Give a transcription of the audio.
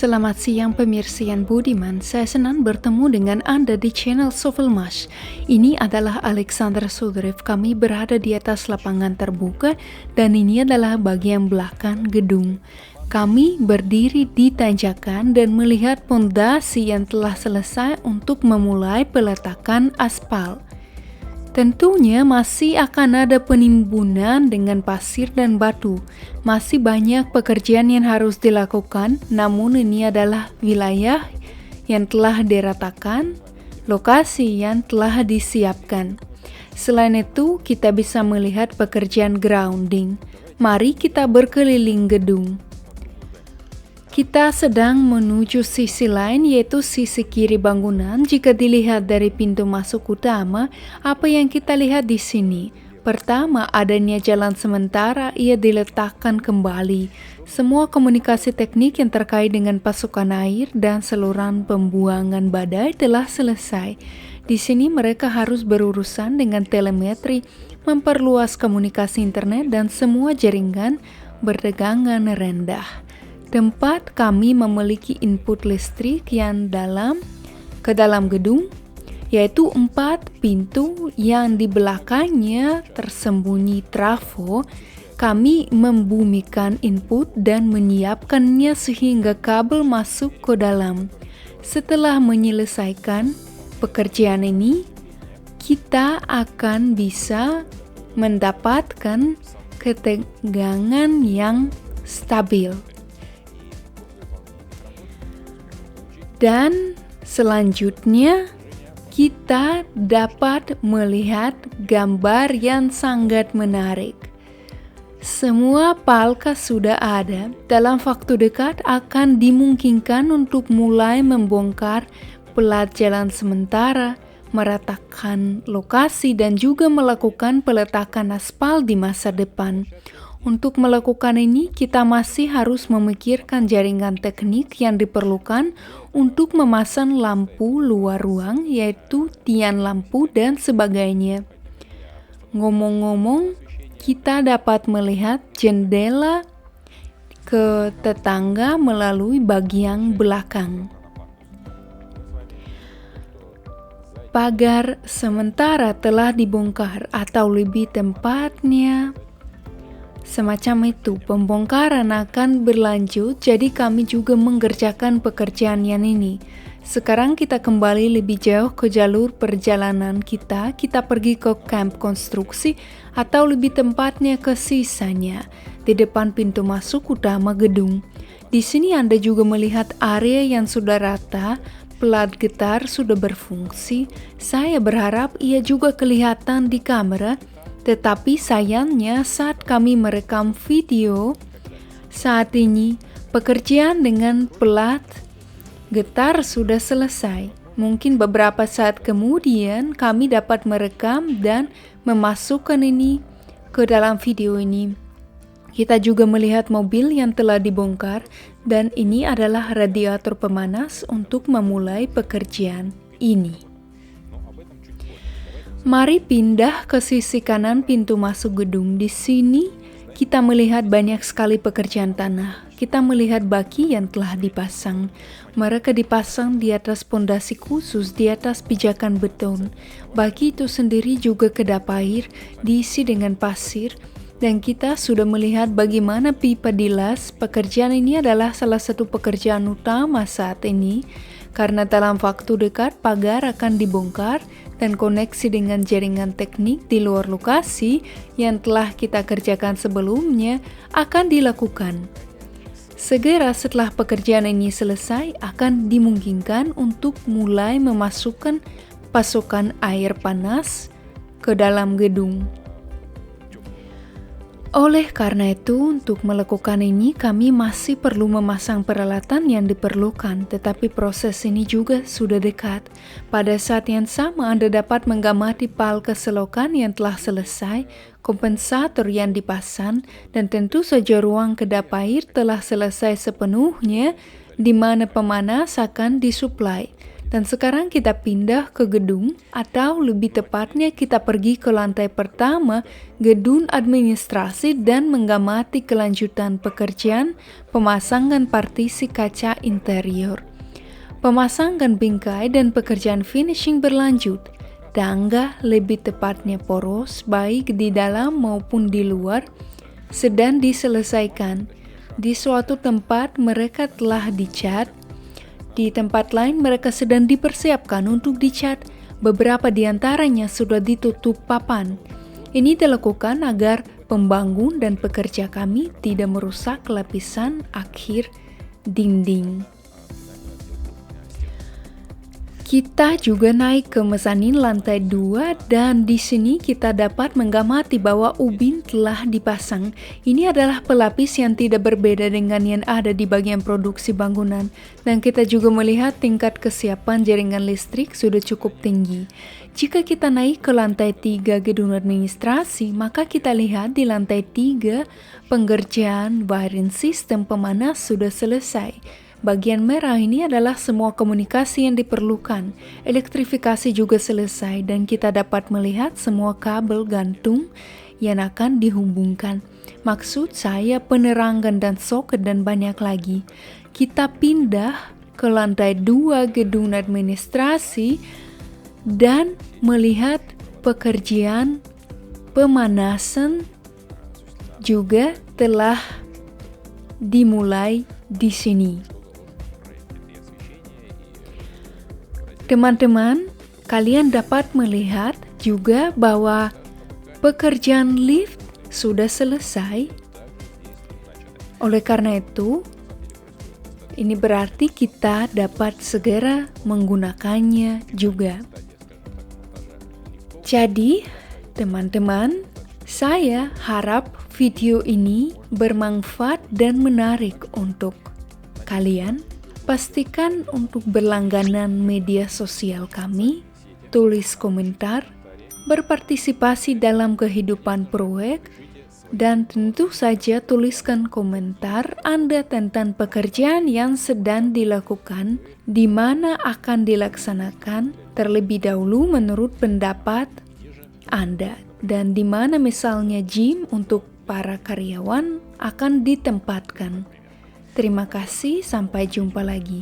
Selamat siang pemirsa yang budiman, saya senang bertemu dengan Anda di channel Sovelmash. Ini adalah Alexander Sudarev, kami berada di atas lapangan terbuka dan ini adalah bagian belakang gedung. Kami berdiri di tanjakan dan melihat pondasi yang telah selesai untuk memulai peletakan aspal. Tentunya masih akan ada penimbunan dengan pasir dan batu. Masih banyak pekerjaan yang harus dilakukan, namun ini adalah wilayah yang telah diratakan, lokasi yang telah disiapkan. Selain itu, kita bisa melihat pekerjaan grounding. Mari kita berkeliling gedung. Kita sedang menuju sisi lain, yaitu sisi kiri bangunan. Jika dilihat dari pintu masuk utama, apa yang kita lihat di sini? Pertama, adanya jalan sementara, ia diletakkan kembali. Semua komunikasi teknik yang terkait dengan pasokan air dan saluran pembuangan badai telah selesai. Di sini mereka harus berurusan dengan telemetri, memperluas komunikasi internet dan semua jaringan bertegangan rendah. Tempat kami memiliki input listrik yang ke dalam gedung, yaitu 4 pintu yang di belakangnya tersembunyi trafo. Kami membumikan input dan menyiapkannya sehingga kabel masuk ke dalam. Setelah menyelesaikan pekerjaan ini, kita akan bisa mendapatkan ketegangan yang stabil. Dan selanjutnya kita dapat melihat gambar yang sangat menarik. Semua palka sudah ada. Dalam waktu dekat akan dimungkinkan untuk mulai membongkar pelat jalan sementara, meratakan lokasi dan juga melakukan peletakan aspal di masa depan. Untuk melakukan ini, kita masih harus memikirkan jaringan teknik yang diperlukan untuk memasang lampu luar ruang, yaitu tiang lampu dan sebagainya. Ngomong-ngomong, kita dapat melihat jendela ke tetangga melalui bagian belakang. Pagar sementara telah dibongkar, atau lebih tepatnya semacam itu. Pembongkaran akan berlanjut, jadi kami juga mengerjakan pekerjaan yang ini. Sekarang kita kembali lebih jauh ke jalur perjalanan kita. Kita pergi ke kamp konstruksi, atau lebih tepatnya ke sisanya, di depan pintu masuk utama gedung. Di sini Anda juga melihat area yang sudah rata, pelat getar sudah berfungsi. Saya berharap ia juga kelihatan di kamera. Tetapi sayangnya saat kami merekam video saat ini, pekerjaan dengan pelat getar sudah selesai. Mungkin beberapa saat kemudian kami dapat merekam dan memasukkan ini ke dalam video ini. Kita juga melihat mobil yang telah dibongkar dan ini adalah radiator pemanas untuk memulai pekerjaan ini. Mari pindah ke sisi kanan pintu masuk gedung. Di sini kita melihat banyak sekali pekerjaan tanah. Kita melihat baki yang telah dipasang. Mereka dipasang di atas pondasi khusus, di atas pijakan beton. Baki itu sendiri juga kedap air diisi dengan pasir. Dan kita sudah melihat bagaimana pipa dilas. Pekerjaan ini adalah salah satu pekerjaan utama saat ini. Karena dalam waktu dekat pagar akan dibongkar dan koneksi dengan jaringan teknik di luar lokasi yang telah kita kerjakan sebelumnya akan dilakukan. Segera setelah pekerjaan ini selesai, akan dimungkinkan untuk mulai memasukkan pasokan air panas ke dalam gedung. Oleh karena itu, untuk melakukan ini kami masih perlu memasang peralatan yang diperlukan, tetapi proses ini juga sudah dekat. Pada saat yang sama Anda dapat mengamati palka selokan yang telah selesai, kompensator yang dipasang, dan tentu saja ruang kedap air telah selesai sepenuhnya, di mana pemanas akan disuplai. Dan sekarang kita pindah ke gedung, atau lebih tepatnya kita pergi ke lantai pertama, gedung administrasi, dan mengamati kelanjutan pekerjaan pemasangan partisi kaca interior. Pemasangan bingkai dan pekerjaan finishing berlanjut. Tangga, lebih tepatnya poros, baik di dalam maupun di luar, sedang diselesaikan. Di suatu tempat mereka telah dicat, di tempat lain mereka sedang dipersiapkan untuk dicat. Beberapa di antaranya sudah ditutup papan. Ini dilakukan agar pembangun dan pekerja kami tidak merusak lapisan akhir dinding. Kita juga naik ke mezanin lantai 2 dan di sini kita dapat mengamati bahwa ubin telah dipasang. Ini adalah pelapis yang tidak berbeda dengan yang ada di bagian produksi bangunan. Dan kita juga melihat tingkat kesiapan jaringan listrik sudah cukup tinggi. Jika kita naik ke lantai 3 gedung administrasi, maka kita lihat di lantai 3 pengerjaan wiring sistem pemanas sudah selesai. Bagian merah ini adalah semua komunikasi yang diperlukan. Elektrifikasi juga selesai dan kita dapat melihat semua kabel gantung yang akan dihubungkan. Maksud saya penerangan dan soket dan banyak lagi. Kita pindah ke lantai 2 gedung administrasi dan melihat pekerjaan pemanasan juga telah dimulai di sini. Teman-teman, kalian dapat melihat juga bahwa pekerjaan lift sudah selesai. Oleh karena itu, ini berarti kita dapat segera menggunakannya juga. Jadi, teman-teman, saya harap video ini bermanfaat dan menarik untuk kalian. Pastikan untuk berlangganan media sosial kami, tulis komentar, berpartisipasi dalam kehidupan proyek, dan tentu saja tuliskan komentar Anda tentang pekerjaan yang sedang dilakukan, di mana akan dilaksanakan terlebih dahulu menurut pendapat Anda, dan di mana misalnya gym untuk para karyawan akan ditempatkan. Terima kasih, sampai jumpa lagi.